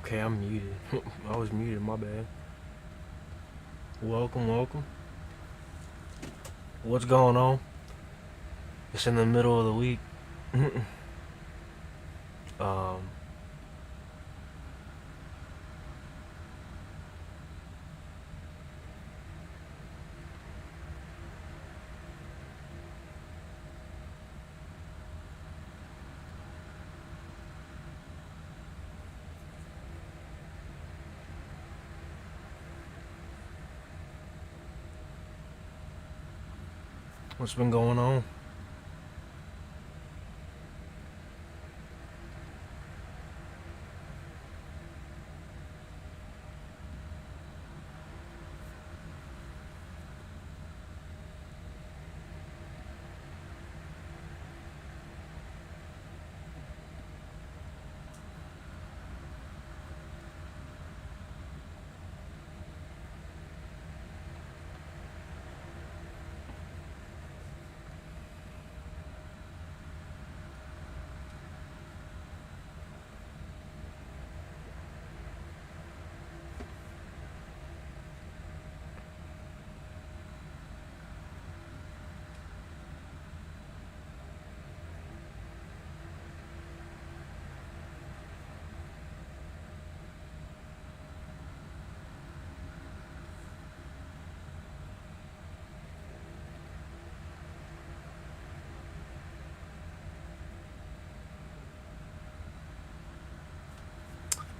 Okay, I'm muted. I was muted, my bad. Welcome, welcome. What's going on? It's in the middle of the week. um, what's been going on?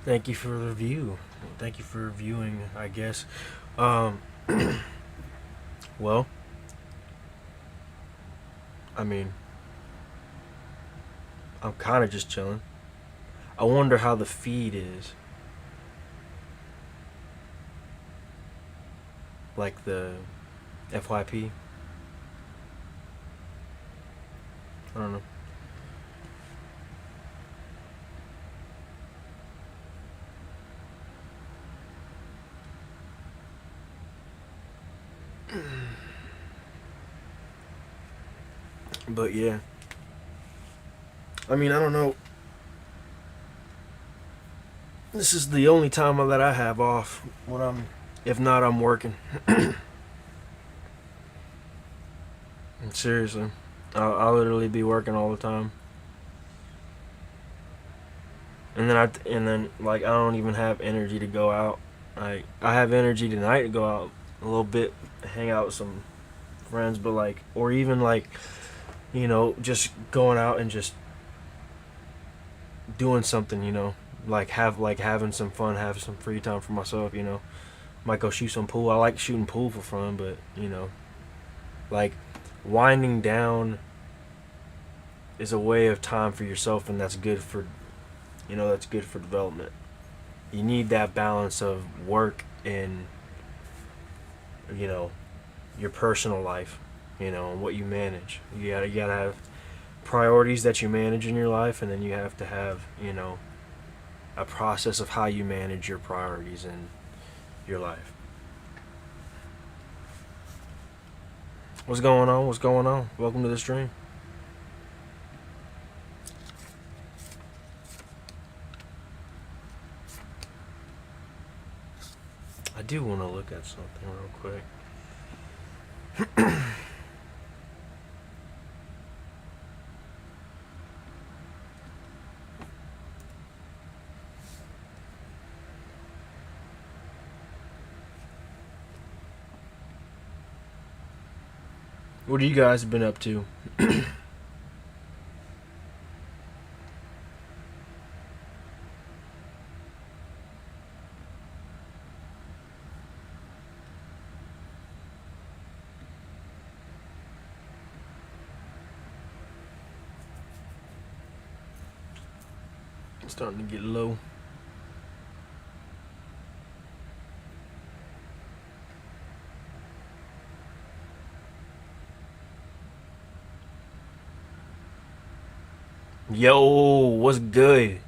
Thank you for the review. Thank you for reviewing, I guess. Um, well, I mean, I'm kind of just chilling. I wonder how the feed is. Like the FYP. I don't know. But yeah. I mean, I don't know. This is the only time that I have off when if not, I'm working. Seriously, I'll literally be working all the time, and then like I don't even have energy to go out. I have energy tonight to go out a little bit, hang out with some friends, but like or even like just going out and just doing something, like having some fun, have some free time for myself. Might go shoot some pool. I like shooting pool for fun, but like winding down is a way of time for yourself, and that's good for development. You need that balance of work and you know your personal life, and what you manage. You gotta have priorities that you manage in your life, and then you have to have a process of how you manage your priorities in your life. What's going on? What's going on? Welcome to the stream. I do want to look at something real quick. What have you guys been up to? It's starting to get low. Yo, what's good?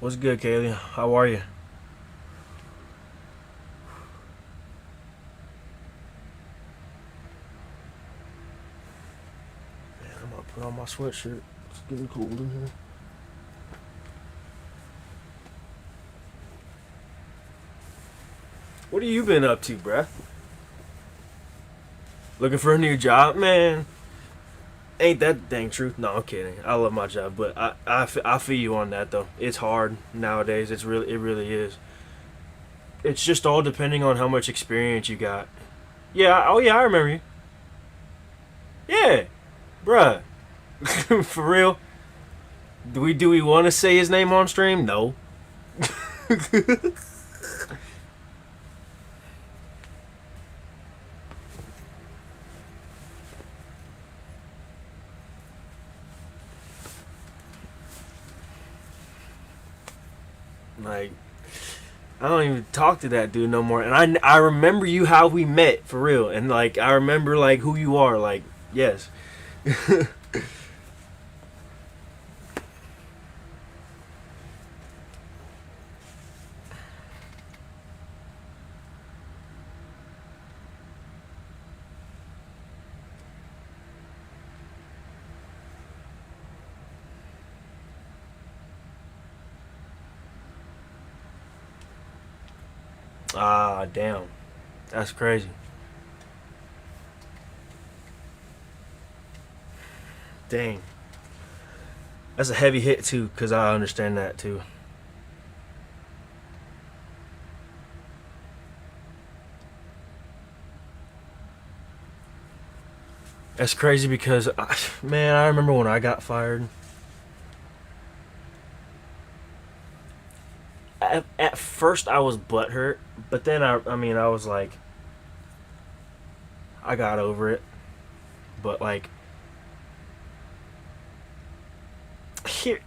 What's good, Kaylee? How are you? Man, I'm gonna put on my sweatshirt. It's getting cold in here. What have you been up to, bruh? Looking for a new job, man? Ain't that dang truth? No, I'm kidding. I love my job, but I feel you on that though. It's hard nowadays. It really is. It's just all depending on how much experience you got. Yeah. Oh yeah, I remember you. Yeah, bruh. For real. Do we want to say his name on stream? No. Like, I don't even talk to that dude no more. And I remember you how we met for real. And like I remember like who you are. Like, yes. Ah, damn. That's crazy. Dang. That's a heavy hit too, cause I understand that too. That's crazy because, man, I remember when I got fired. At first, I was butthurt, but then I mean, I was like, I got over it. But like, here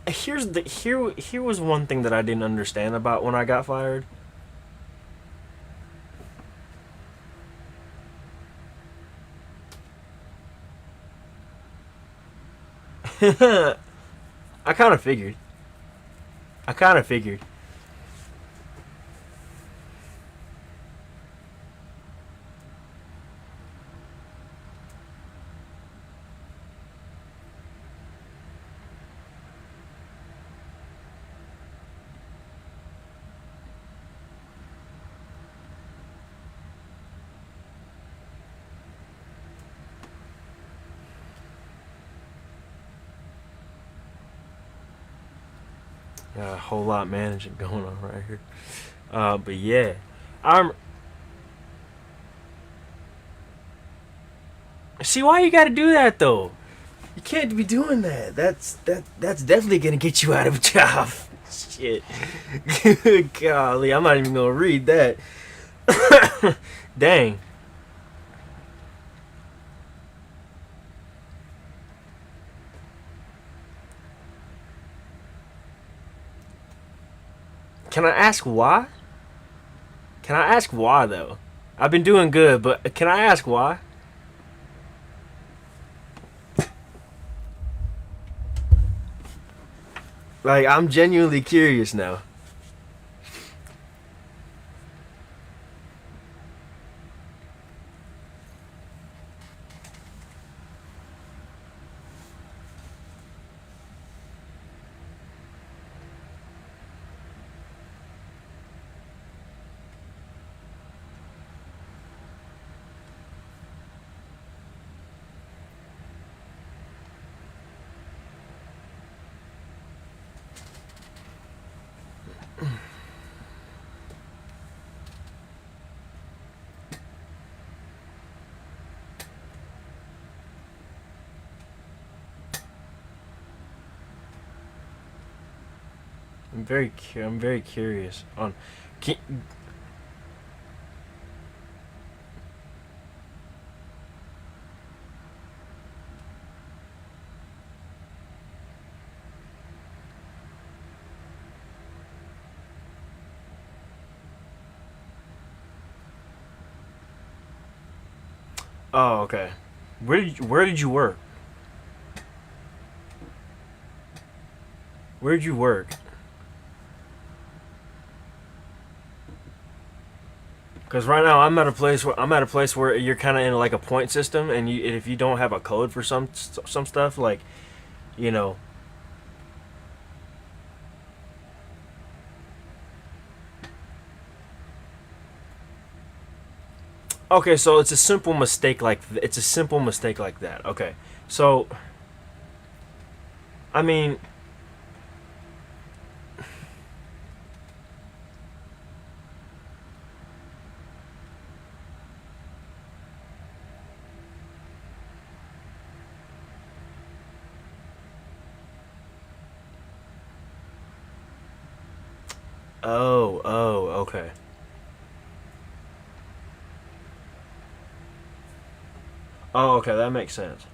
was one thing that I didn't understand about when I got fired. I kind of figured. I kind of figured. Got a whole lot managing going on right here. But yeah, I'm. See why you got to do that though. You can't be doing that. That's definitely gonna get you out of a job. Shit. Golly, I'm not even gonna read that. Dang. Can I ask why? Can I ask why though? I've been doing good, but can I ask why? Like I'm genuinely curious now. I'm very curious on. Can, oh, okay. Where did you work? Where did you work? Because right now I'm at a place where you're kind of in like a point system, and if you don't have a code for some stuff, like you know, Okay, so it's a simple mistake like it's a simple mistake like that. Okay, so I mean, okay. Oh, okay, that makes sense.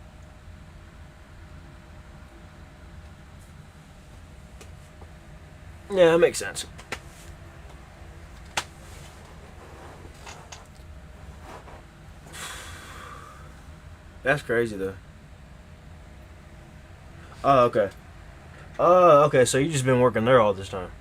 Yeah, that makes sense. That's crazy though. Oh, okay. Oh, okay. So you just been working there all this time.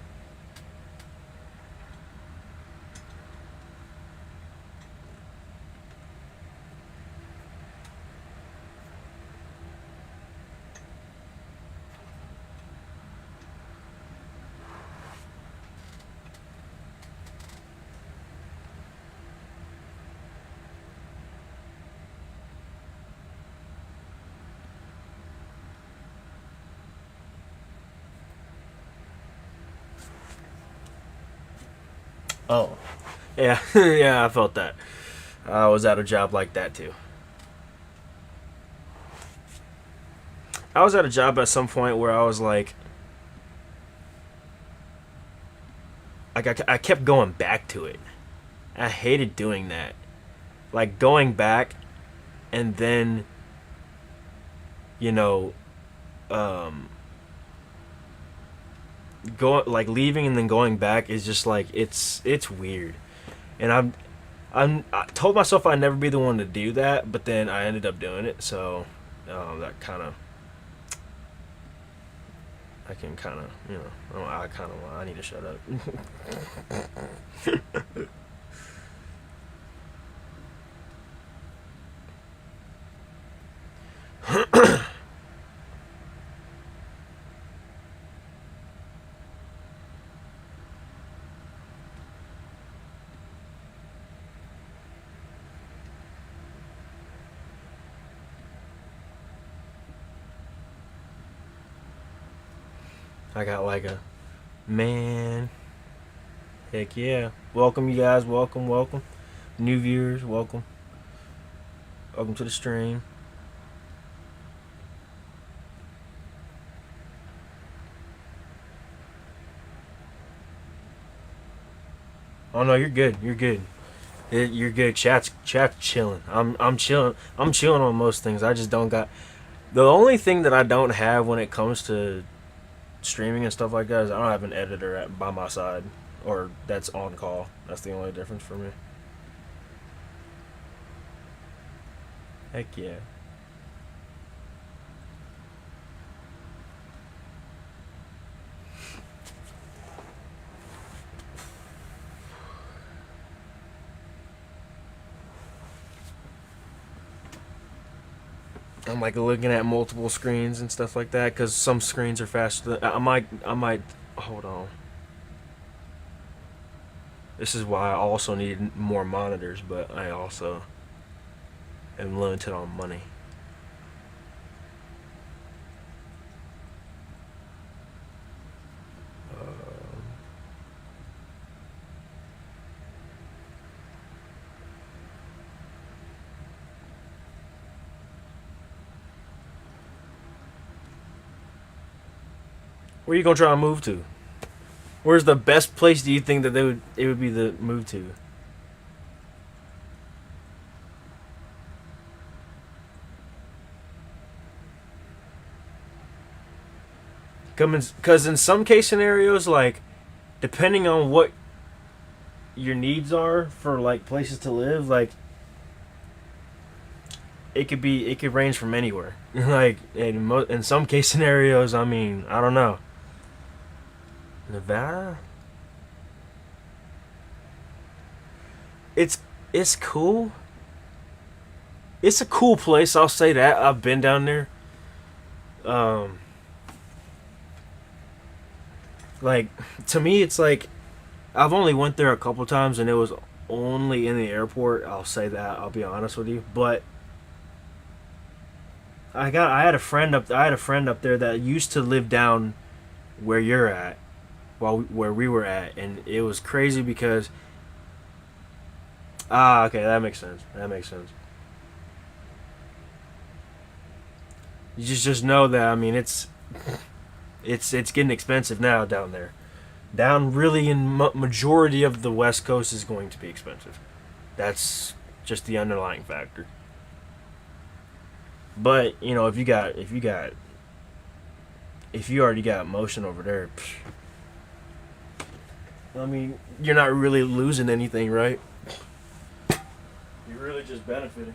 Oh, yeah, yeah. I felt that. I was at a job like that too. I was at a job at some point where I was like I kept going back to it. I hated doing that. Like going back and then you know um go like leaving and then going back is just like it's weird. And I told myself I'd never be the one to do that, but then I ended up doing it. So that kind of I can kind of I kind of I need to shut up. I got like a man. Heck yeah! Welcome you guys. Welcome, welcome. New viewers, welcome. Welcome to the stream. Oh no, you're good. You're good. You're good. Chat's chilling. I'm chilling. I'm chilling on most things. I just don't got the only thing that I don't have when it comes to streaming and stuff like that is I don't have an editor by my side or that's on call. That's the only difference for me. Heck yeah. I'm like looking at multiple screens and stuff like that because some screens are faster. I might hold on. This is why I also need more monitors, but I also am limited on money. Where you gonna try and move to? Where's the best place do you think that it would be the move to? Because in some case scenarios, like depending on what your needs are for like places to live, like it could range from anywhere. Like in some case scenarios, I mean, I don't know. Nevada, it's it's cool. It's a cool place. I'll say that. I've been down there. Um, like to me, it's like I've only went there a couple times, and it was only in the airport. I'll say that. I'll be honest with you, but I had a friend up there that used to live down where you're at, where we were at, and it was crazy because okay, that makes sense. That makes sense. You just know that, I mean, it's getting expensive now down there. Down really in majority of the West Coast is going to be expensive. That's just the underlying factor. But you know, if you already got motion over there, I mean, you're not really losing anything, right? You're really just benefiting.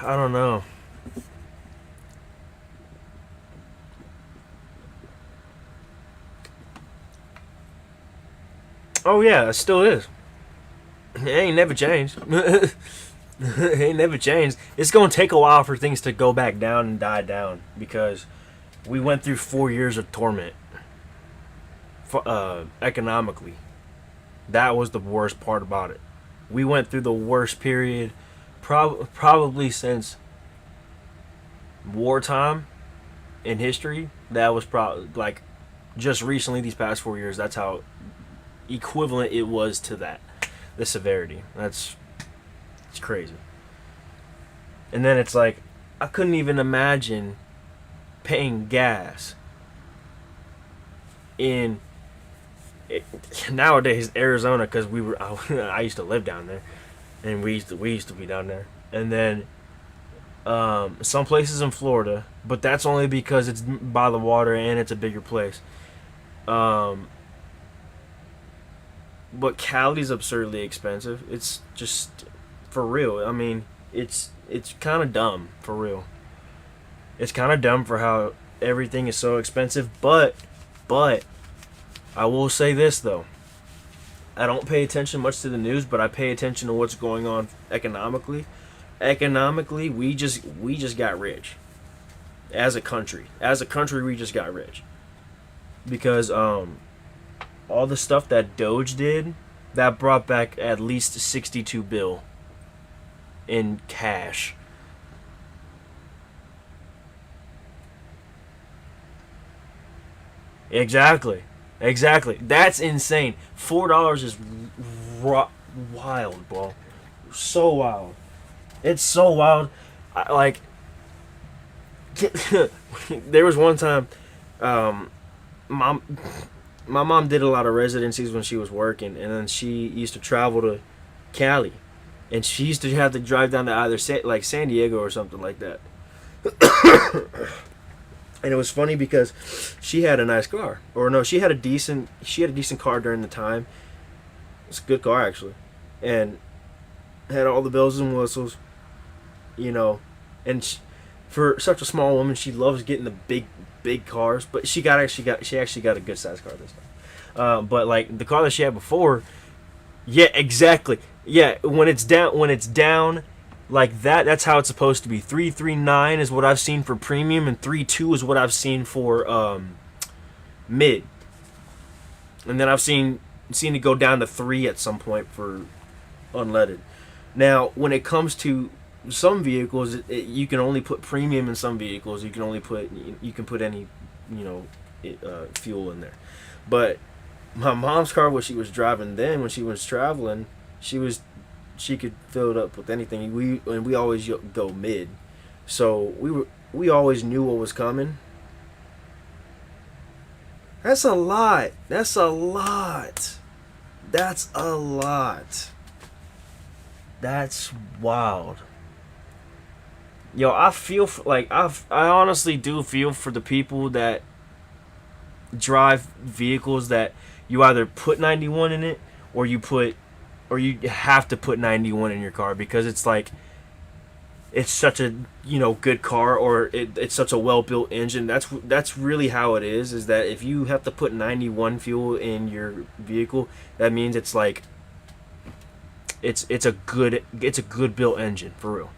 I don't know. Oh yeah, it still is. It ain't never changed. It ain't never changed. It's gonna take a while for things to go back down and die down because we went through 4 years of torment, economically. That was the worst part about it. We went through the worst period, probably since wartime in history. That was probably like just recently, these past 4 years. That's how equivalent it was to that. The severity. It's crazy. And then it's like I couldn't even imagine paying gas in nowadays Arizona because I used to live down there and we used to be down there, and then some places in Florida, but that's only because it's by the water and it's a bigger place. Um, but Cali's absurdly expensive. It's just for real. I mean, it's kind of dumb for real. It's kind of dumb for how everything is so expensive, but I will say this though. I don't pay attention much to the news, but I pay attention to what's going on economically. Economically, we just got rich as a country. As a country, we just got rich because all the stuff that Doge did, that brought back at least 62 bill in cash. Exactly. Exactly. That's insane. $4 is wild, bro. So wild. It's so wild. Like there was one time, um, mom, my mom did a lot of residencies when she was working, and then she used to travel to Cali, and she used to have to drive down to either like San Diego or something like that. And it was funny because she had a nice car, or no, she had a decent car during the time. It's a good car actually, and had all the bells and whistles, you know, and for such a small woman, she loves getting the big cars. But she actually got a good sized car this time. But like the car that she had before, yeah, exactly, yeah. When it's down like that, that's how it's supposed to be. 339 is what I've seen for premium, and 32 is what I've seen for mid. And then I've seen it go down to 3 at some point for unleaded. Now, when it comes to some vehicles, you can only put premium in some vehicles. You can put any, you know, fuel in there. But my mom's car, what she was driving then, when she was traveling, she could fill it up with anything. We always go mid, so we always knew what was coming. That's a lot. That's a lot. That's a lot. That's wild. Yo, I feel like I honestly do feel for the people that drive vehicles that you either put 91 in it, or you have to put 91 in your car, because it's like it's such a, good car, or it's such a well built engine. That's really how it is that if you have to put 91 fuel in your vehicle, that means it's like it's a good built engine for real.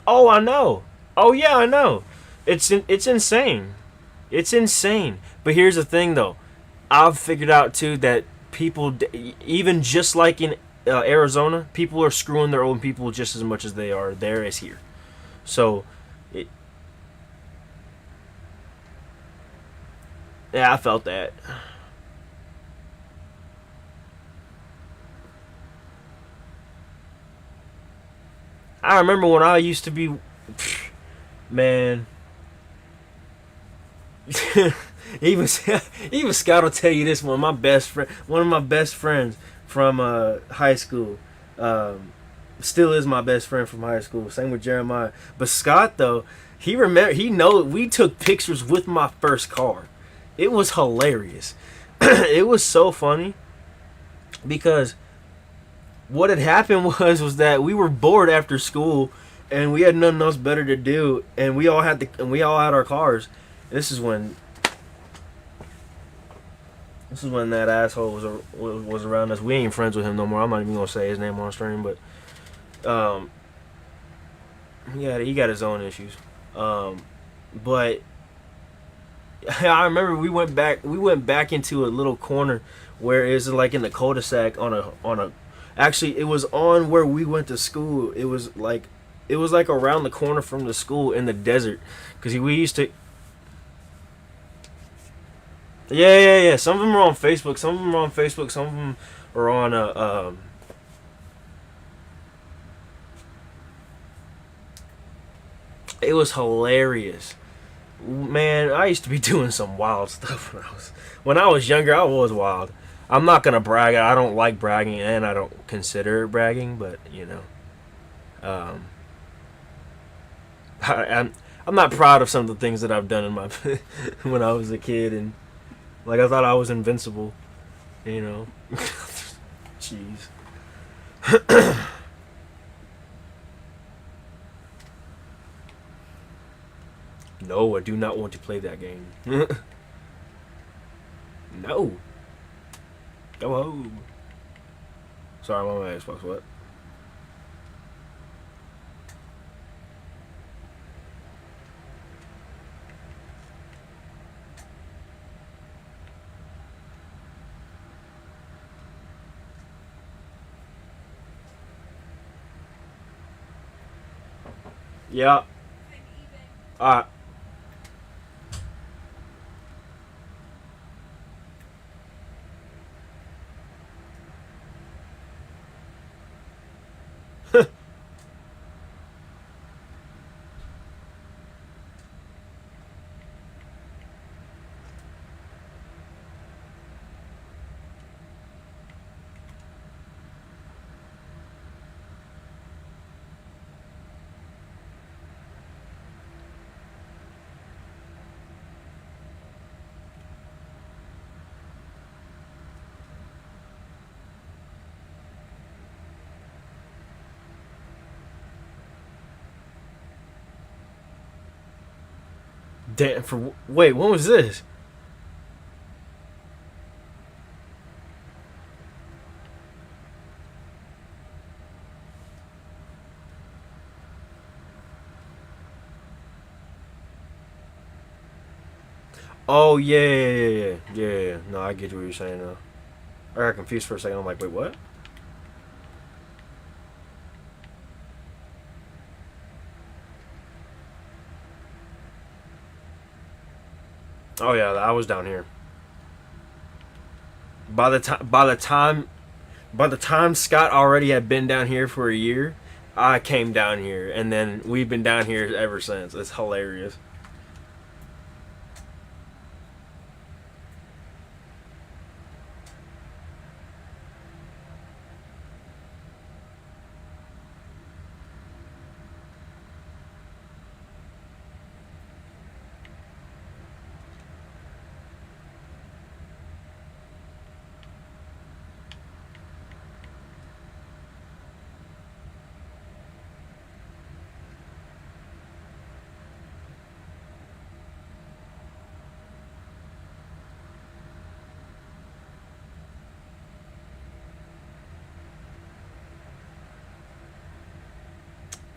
Oh, I know. Oh yeah, I know. It's insane. It's insane. But here's the thing, though. I've figured out too that people, even just like in Arizona, people are screwing their own people just as much as they are there as here. So, it, yeah, I felt that. I remember when I used to be, man. even even Scott will tell you this. One of my best friends from high school, um, still is my best friend from high school. Same with Jeremiah. But Scott, though, we took pictures with my first car. It was hilarious. It was so funny because what had happened was that we were bored after school and we had nothing else better to do, and we all had our cars. This is when that asshole was around us. We ain't friends with him no more. I'm not even gonna say his name on stream, but um, he got his own issues. But I remember we went back into a little corner where it's like in the cul-de-sac on a actually, it was on where we went to school. It was like around the corner from the school in the desert, because we used to. Yeah, yeah, yeah. Some of them are on Facebook. Some of them are on Facebook. Some of them are on. It was hilarious, man. I used to be doing some wild stuff when I was younger. I was wild. I'm not gonna brag. I don't like bragging, and I don't consider it bragging. But um, I'm not proud of some of the things that I've done in my when I was a kid, and like I thought I was invincible. You know, jeez. No, I do not want to play that game. No, go home. Sorry, my Xbox. What? Yeah. Uh, damn. Wait, when was this? Oh yeah, yeah, yeah, yeah, yeah, yeah. No, I get what you're saying now. I got confused for a second. I'm like, wait, what? Oh yeah, I was down here. By the time, by the time Scott already had been down here for a year, I came down here, and then we've been down here ever since. It's hilarious.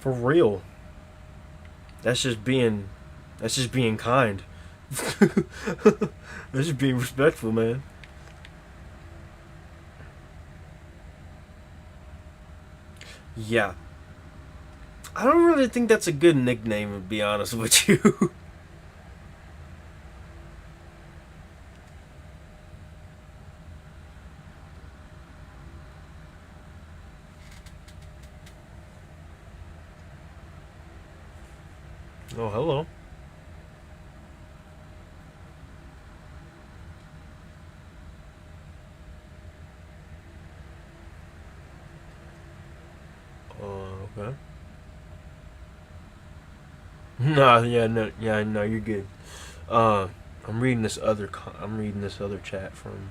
For real. That's just being that's just being kind. That's just being respectful, man. Yeah. I don't really think that's a good nickname, to be honest with you. Oh, hello. Okay. Nah, yeah, no, yeah, no, you're good. Uh, I'm reading this other chat from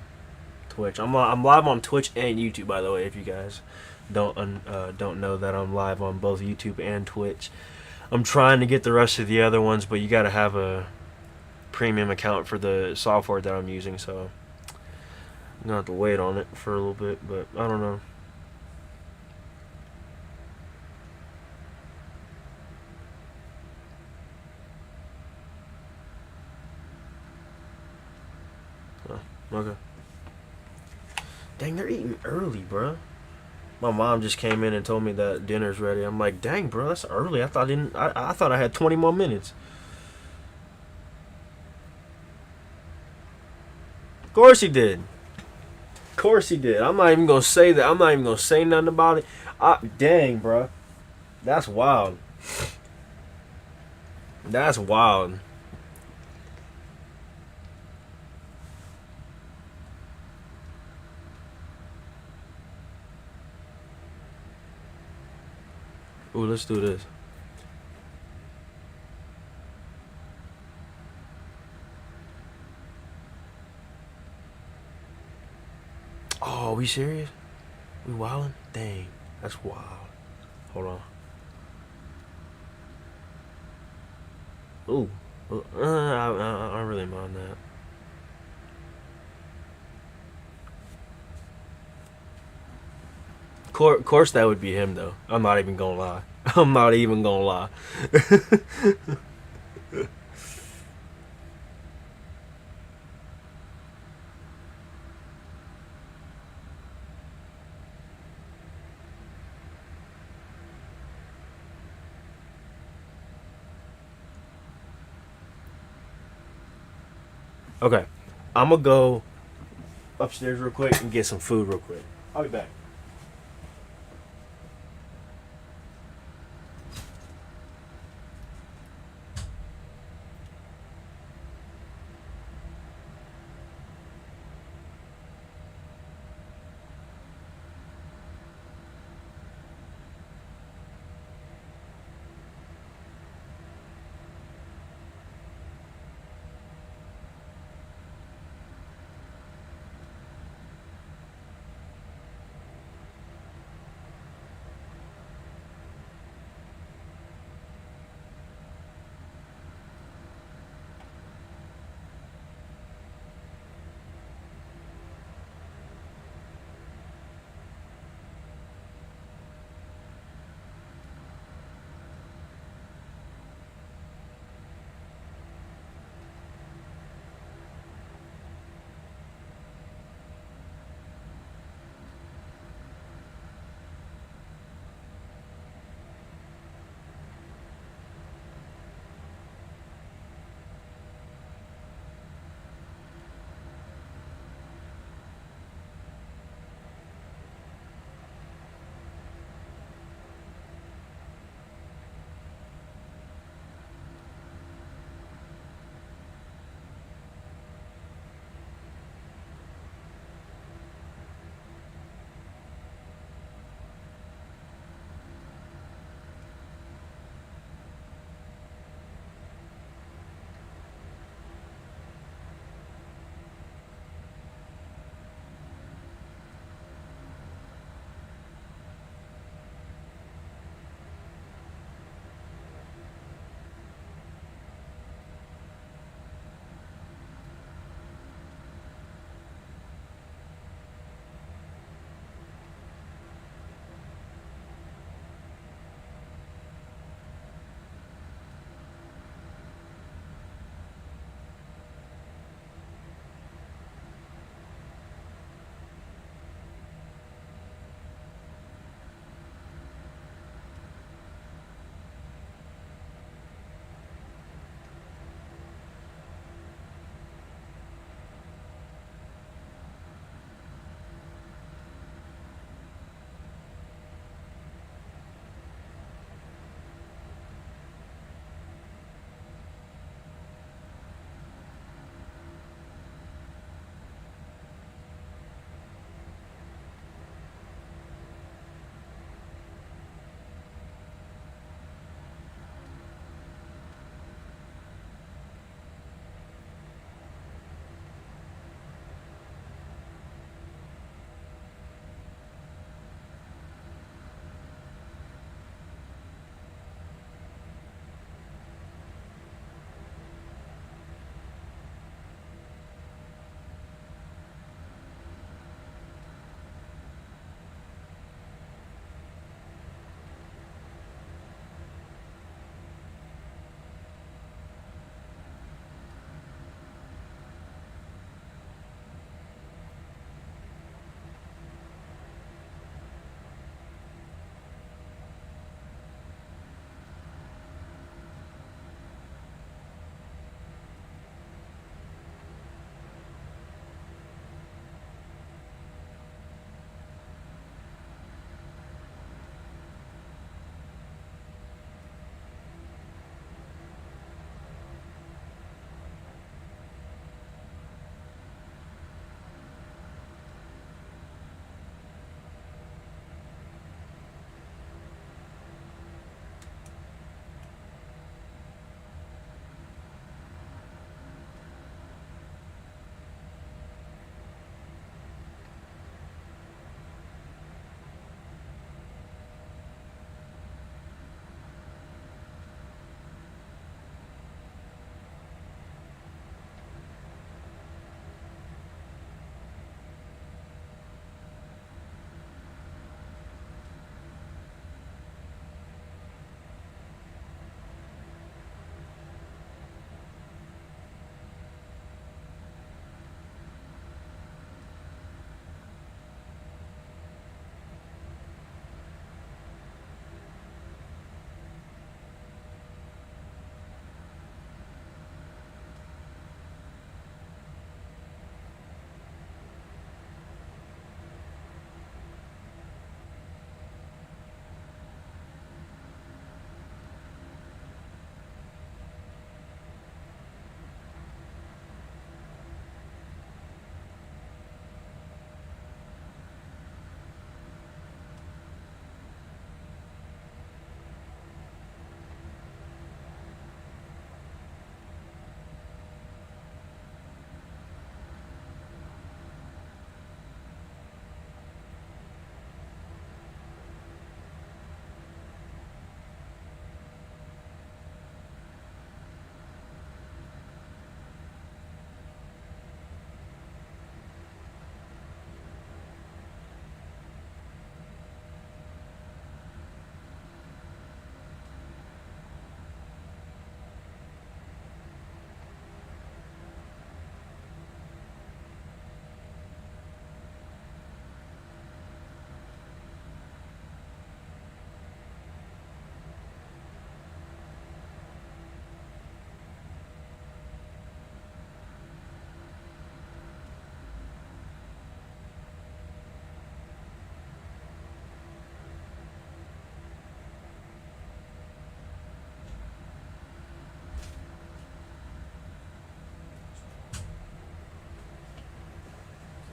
Twitch. I'm live on Twitch and YouTube, by the way. If you guys don't know that I'm live on both YouTube and Twitch. I'm trying to get the rest of the other ones, but you got to have a premium account for the software that I'm using, so I'm gonna have to wait on it for a little bit. But I don't know. Okay. Dang, they're eating early, bruh. My mom just came in and told me that dinner's ready. I'm like, dang, bro, that's early. I thought I had 20 more minutes. Of course he did. Of course he did. I'm not even gonna say that. I'm not even gonna say nothing about it. Dang, bro, that's wild. That's wild. Ooh, let's do this. Oh, we serious? We wildin'? Dang, that's wild. Hold on. Ooh, I don't really mind that. Course, that would be him though. I'm not even gonna lie. I'm not even gonna lie. Okay, I'm gonna go upstairs real quick and get some food real quick. I'll be back.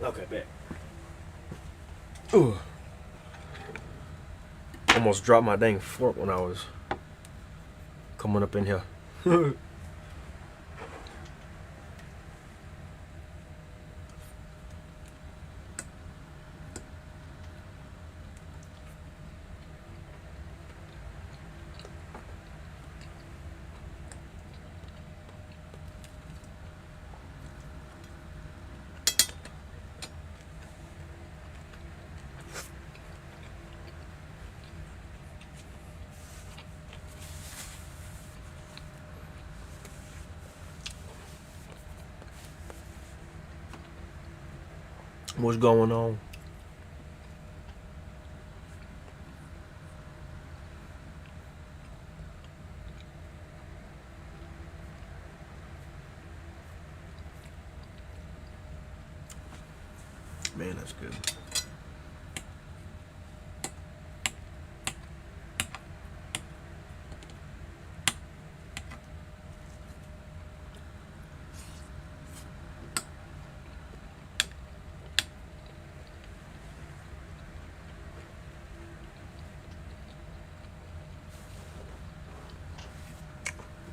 Okay, bet. Ooh. Almost dropped my dang fork when I was coming up in here. What's going on? Man, that's good.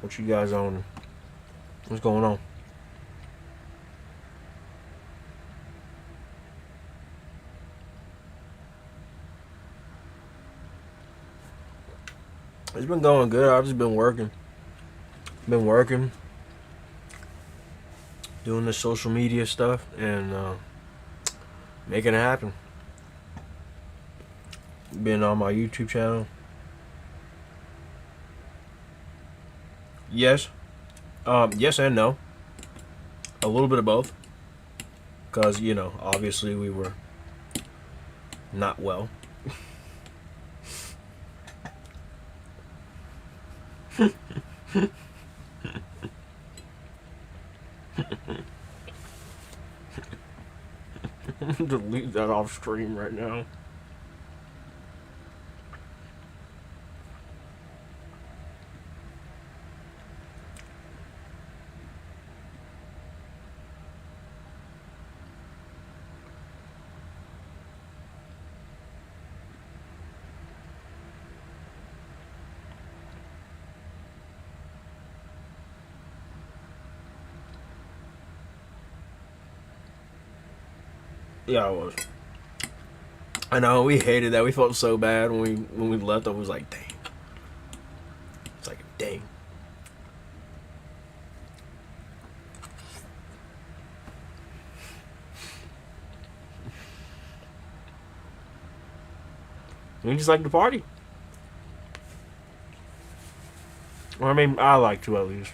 What you guys on? What's going on? It's been going good. I've just been working. Doing the social media stuff and making it happen. Been on my YouTube channel. Yes. Yes and no. A little bit of both. Because, you know, obviously we were not well. Delete that off stream right now. Yeah, I was. I know we hated that. We felt so bad when we left. I was like, dang. It's like, dang. We just like to party. Well, I mean, I like to at least.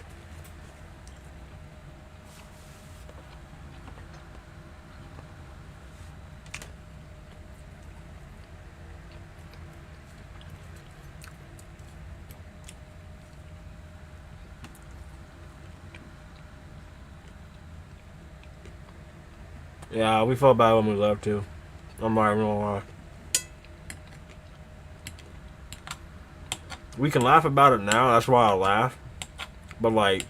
Yeah, we felt bad when we left too. I'm not even gonna lie. We can laugh about it now. That's why I laugh. But like,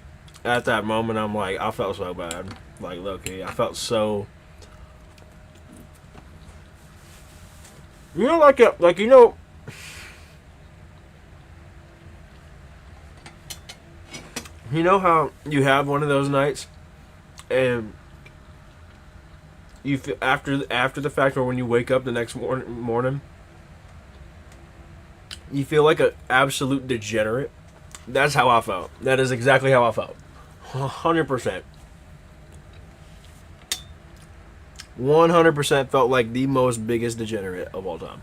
at that moment, I'm like, I felt so bad. Like, low-key, I felt so. You know, like you know. You know how you have one of those nights, and you feel after the fact, or when you wake up the next morning, you feel like an absolute degenerate. That's how I felt. That is exactly how I felt. 100%. 100% felt like the most biggest degenerate of all time.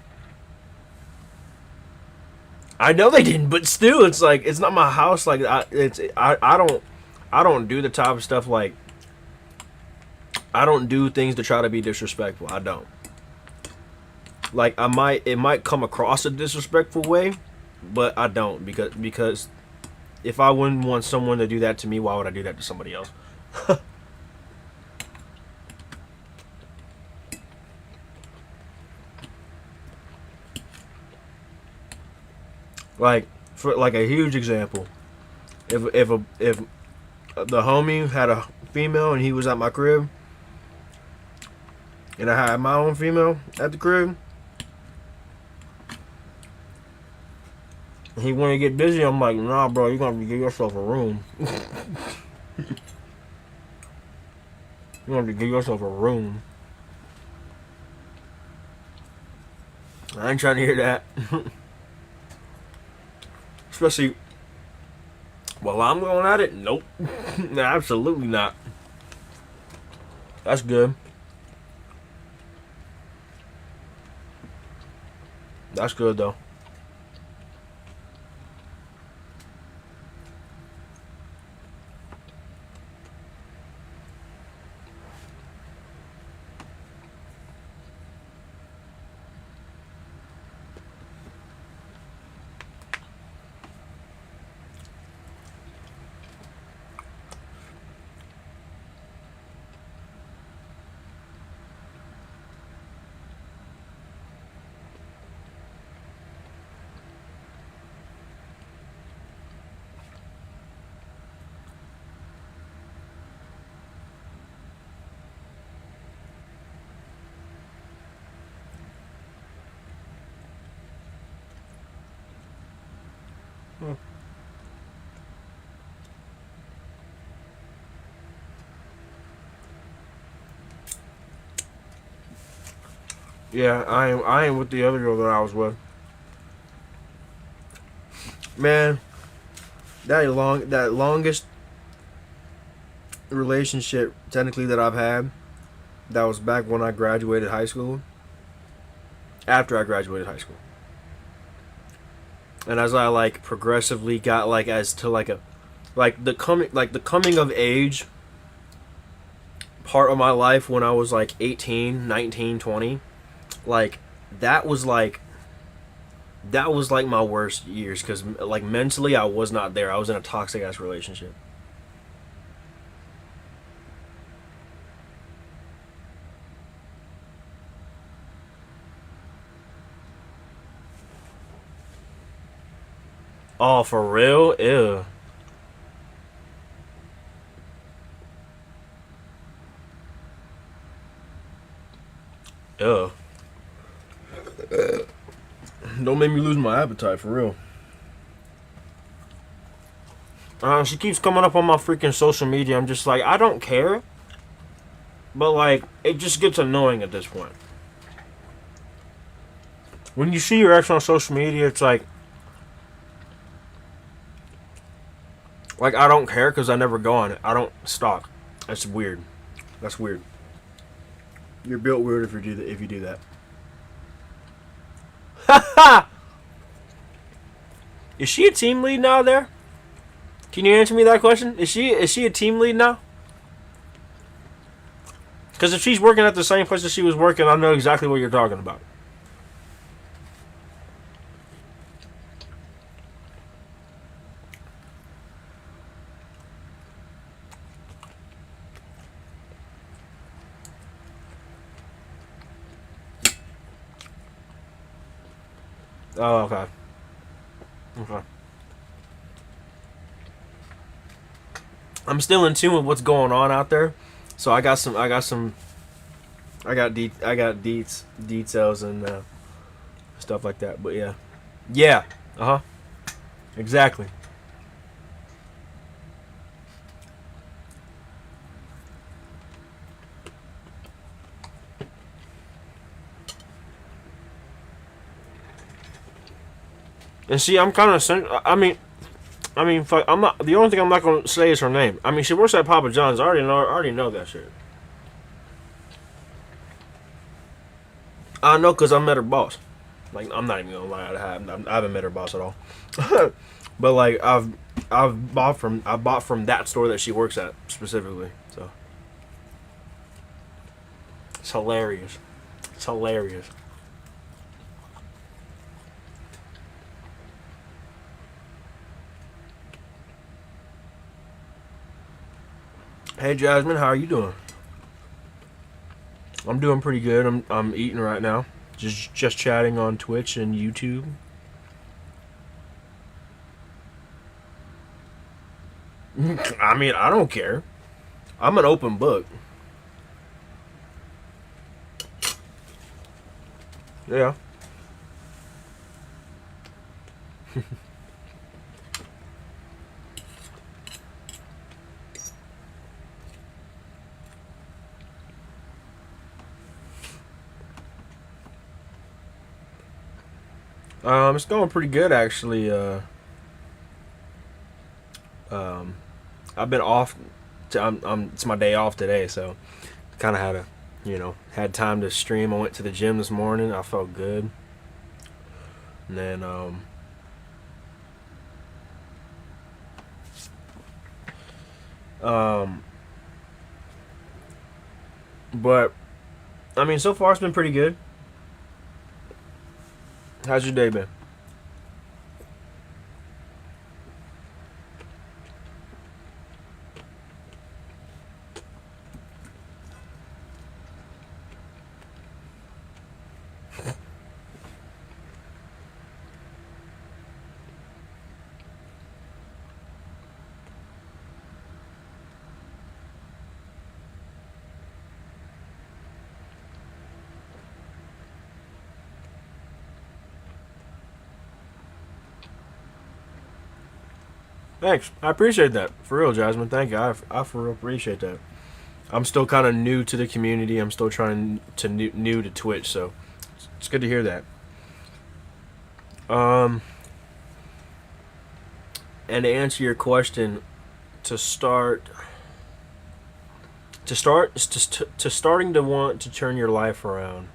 I know they didn't, but still, it's like it's not my house. Like I don't do the type of stuff like I don't do things to try to be disrespectful. I don't. Like it might come across a disrespectful way, but I don't because if I wouldn't want someone to do that to me, why would I do that to somebody else? Like for like a huge example, if the homie had a female and he was at my crib, and I had my own female at the crib, he wanted to get busy. I'm like, nah, bro, you're gonna have to give yourself a room. You have to give yourself a room. I ain't trying to hear that. Especially while I'm going at it. Nope. Absolutely not. That's good. That's good though. Yeah, I ain't with the other girl that I was with. Man, that longest relationship technically that I've had, that was back when I graduated high school. After I graduated high school. And as I like progressively got like as to like a the coming of age part of my life when I was like 18, 19, 20, like that was like that was like my worst years cuz like mentally I was not there. I was in a toxic ass relationship. Oh, for real? Ew. Ew. Don't make me lose my appetite for real. She keeps coming up on my freaking social media. I'm just like, I don't care. But like, it just gets annoying at this point. When you see your ex on social media, it's like I don't care because I never go on it. I don't stalk. That's weird. That's weird. You're built weird if you do that. If you do that. Is she a team lead now? There? Can you answer me that question? Is she a team lead now? Because if she's working at the same place that she was working, I know exactly what you're talking about. Oh, okay. Okay. I'm still in tune with what's going on out there, so I got some. I got some. I got details and stuff like that. But yeah, yeah. Uh huh. Exactly. And see, I'm kind of. I mean, fuck. I'm not. The only thing I'm not gonna say is her name. I mean, she works at Papa John's. I already know. I already know that shit. I know because I met her boss. Like, I'm not even gonna lie. I haven't met her boss at all. But like, I bought from that store that she works at specifically. So it's hilarious. It's hilarious. Hey Jasmine, how are you doing? I'm doing pretty good. I'm eating right now. Just chatting on Twitch and YouTube. I mean, I don't care. I'm an open book. Yeah. It's going pretty good actually. Um, I've been off. It's my day off today, so kind of had a, had time to stream. I went to the gym this morning. I felt good, and then um, but I mean, so far it's been pretty good. How's your day been? Thanks. I appreciate that. For real, Jasmine. Thank you. I for real appreciate that. I'm still kind of new to the community. I'm still trying to new to Twitch, so it's good to hear that. Um, and to answer your question, to start, to starting to want to turn your life around.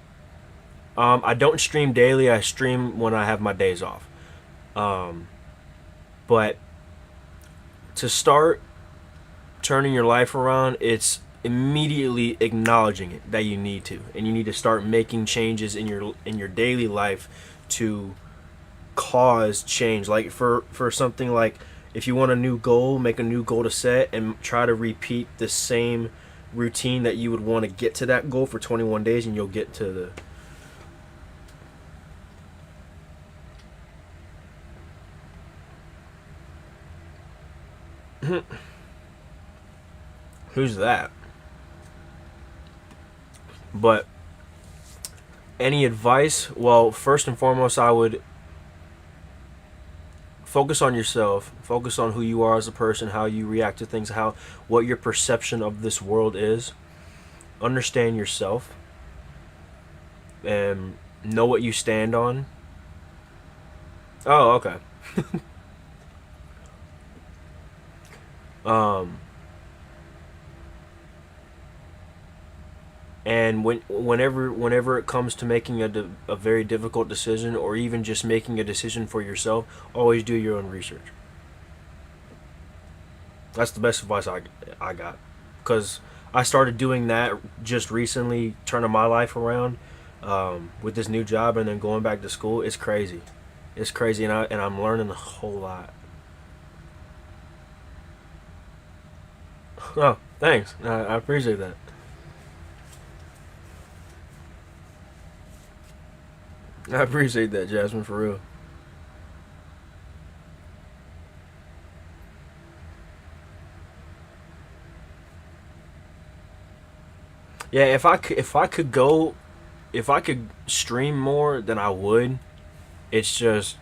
I don't stream daily. I stream when I have my days off. Um, but to start turning your life around, it's immediately acknowledging it that you need to, and you need to start making changes in your daily life to cause change. Like for something like, if you want a new goal, make a new goal to set and try to repeat the same routine that you would want to get to that goal for 21 days, and you'll get to the. Who's that? But any advice? Well, first and foremost, I would focus on yourself. Focus on who you are as a person, how you react to things, how what your perception of this world is. Understand yourself and know what you stand on. Oh, okay. Um, and whenever it comes to making a very difficult decision, or even just making a decision for yourself, always do your own research. That's the best advice I got, because I started doing that just recently, turning my life around, with this new job and then going back to school. It's crazy. It's crazy, and I'm learning a whole lot. Oh, thanks. I appreciate that. I appreciate that, Jasmine, for real. Yeah, if I could stream more, then I would. It's just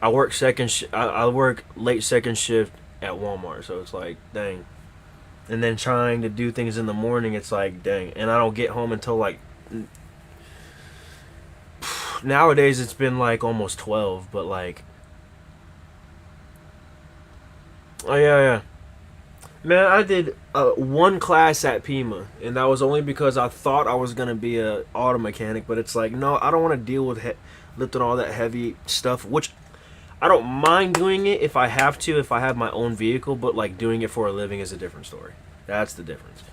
I work late second shift at Walmart, so it's like dang. And then trying to do things in the morning, it's like dang. And I don't get home until like nowadays it's been like almost 12, but like oh yeah, yeah. Man, I did one class at Pima, and that was only because I thought I was gonna be a auto mechanic. But it's like, no, I don't want to deal with lifting all that heavy stuff. Which I don't mind doing it if I have to, if I have my own vehicle. But like doing it for a living is a different story. That's the difference.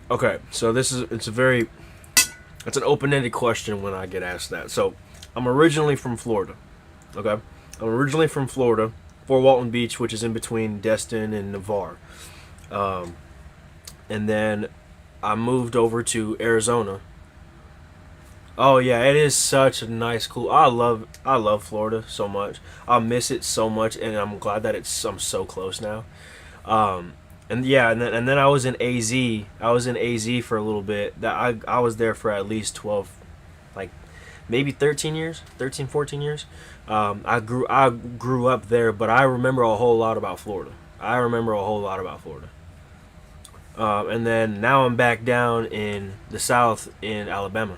Okay, so it's an open-ended question when I get asked that. So I'm originally from Florida. Okay, I'm originally from Florida, Fort Walton Beach, which is in between Destin and Navarre. Um, and then I moved over to Arizona. Oh yeah, it is such a nice, cool. I love Florida so much. I miss it so much, and I'm glad that I'm so close now. Um, and yeah, and then I was in AZ. I was in AZ for a little bit. That I was there for at least 12, like maybe 13 years, 13, 14 years. I grew up there, but I remember a whole lot about Florida. I remember a whole lot about Florida. And then now I'm back down in the South in Alabama.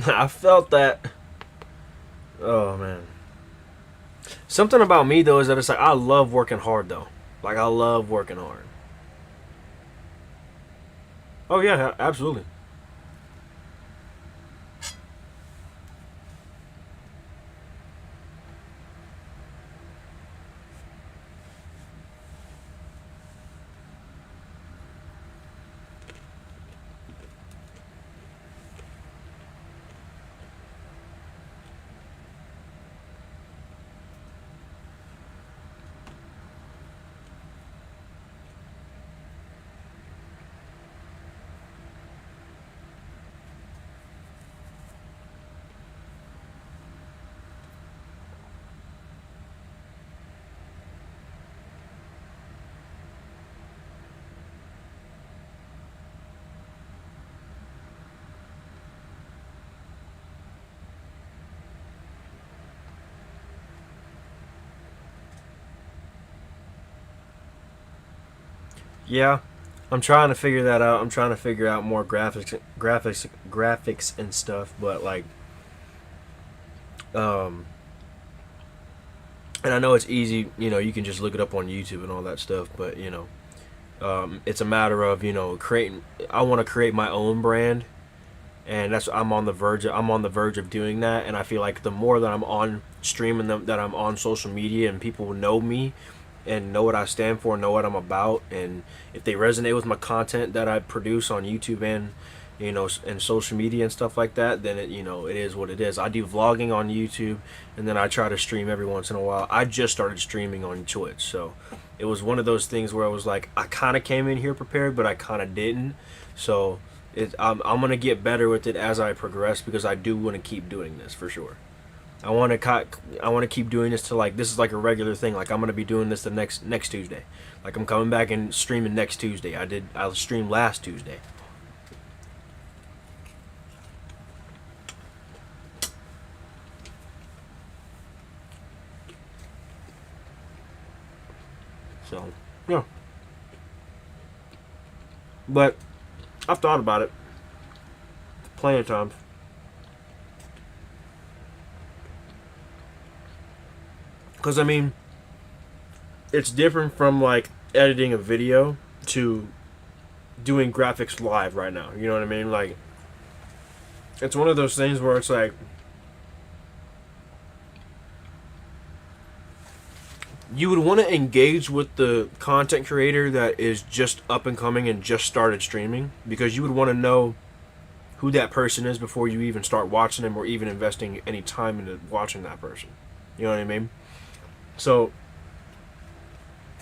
I felt that. Oh man. Something about me though is that it's like I love working hard though. Like I love working hard. Oh yeah, absolutely. Yeah, I'm trying to figure that out. I'm trying to figure out more graphics and stuff. But like, um, and I know it's easy. You can just look it up on YouTube and all that stuff. But it's a matter of creating. I want to create my own brand, and that's I'm on the verge of doing that. And I feel like the more that I'm on streaming them, that I'm on social media, and people know me and know what I stand for, know what I'm about, and if they resonate with my content that I produce on YouTube and and social media and stuff like that, then it is what it is. I do vlogging on YouTube, and then I try to stream every once in a while. I just started streaming on Twitch, so it was one of those things where I was like, I kind of came in here prepared, but I kind of didn't. So I'm gonna get better with it as I progress because I do want to keep doing this for sure. I want to keep doing this to like this is like a regular thing. Like I'm gonna be doing this the next Tuesday. Like I'm coming back and streaming next Tuesday. I streamed last Tuesday. So yeah, but I've thought about it plenty of times. Cause I mean, it's different from like editing a video to doing graphics live right now. You know what I mean? Like it's one of those things where it's like you would want to engage with the content creator that is just up and coming and just started streaming because you would want to know who that person is before you even start watching them or even investing any time into watching that person. You know what I mean? So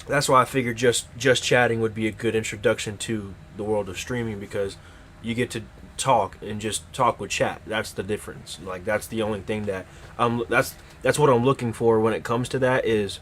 that's why I figured just chatting would be a good introduction to the world of streaming because you get to talk and just talk with chat. That's the difference. Like that's the only thing that that's what I'm looking for when it comes to that is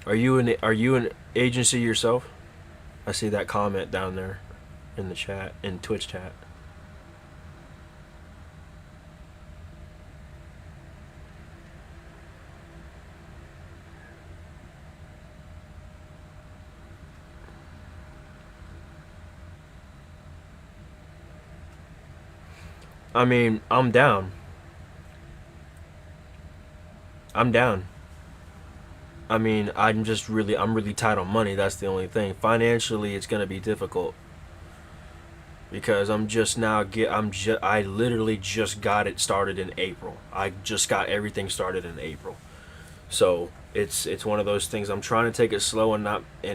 are you an agency yourself? I see that comment down there in the chat in Twitch chat. I mean, I'm down. I'm down. I mean, I'm really tight on money. That's the only thing. Financially, it's gonna be difficult because I literally just got it started in April. I just got everything started in April. So it's one of those things. I'm trying to take it slow and not and